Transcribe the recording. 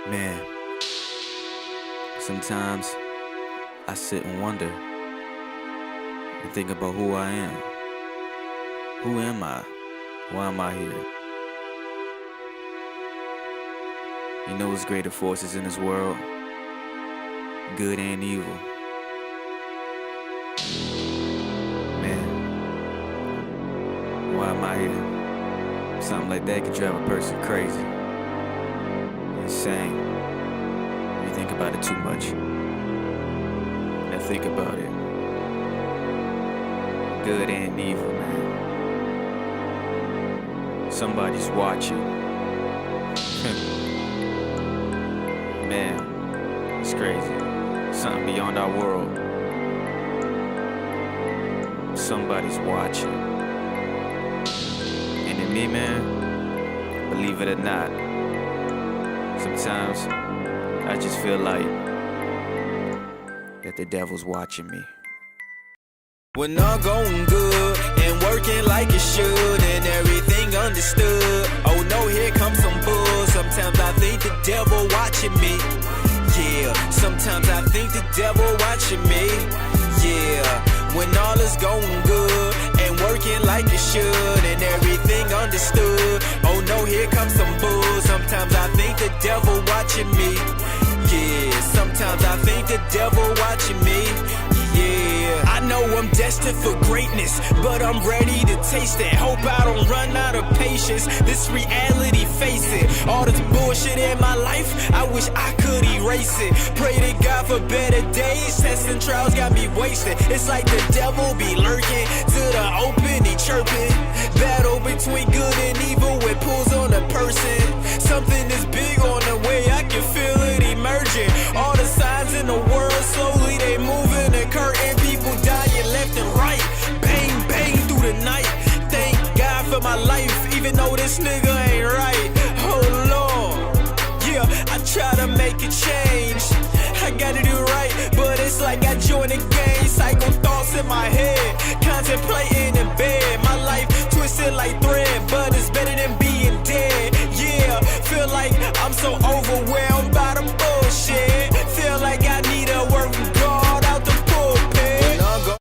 Man, sometimes I sit and wonder and think about who I am. Who am I? Why am I here? You know, there's greater forces in this world, good and evil. Man, why am I here? Something like that could drive a person crazy. Insane. You think about it too much. Now think about it. Good and evil, man. Somebody's watching. Man, it's crazy. Something beyond our world. Somebody's watching. And in me, man, believe it or not, sometimes I just feel like that the devil's watching me. When all going good and working like it should and everything understood, oh no, here comes some bull. Sometimes I think the devil watching me. Yeah, sometimes I think the devil watching me. Yeah, when all is going good and working like it should and everything understood, oh no, here comes some bull. Sometimes I think the devil watching me. Yeah, sometimes I think the devil watching me. Yeah, I know I'm destined for greatness, but I'm ready to taste it. Hope I don't run out of patience. This reality, face it. All this bullshit in my life, I wish I could erase it. Pray to God for better days. Tests and trials got me wasted. It's like the devil be lurking to the open, he chirping. Battle between good and evil, it pulls on a person. Something is big on the way, I can feel it emerging. All the signs in the world, slowly they moving and curtain. People dying left and right. Bang, bang through the night. Thank God for my life, even though this nigga ain't right. Oh Lord, yeah, I try to make a change. I gotta do right, but it's like I joined the game. Cycle thoughts in my head, contemplating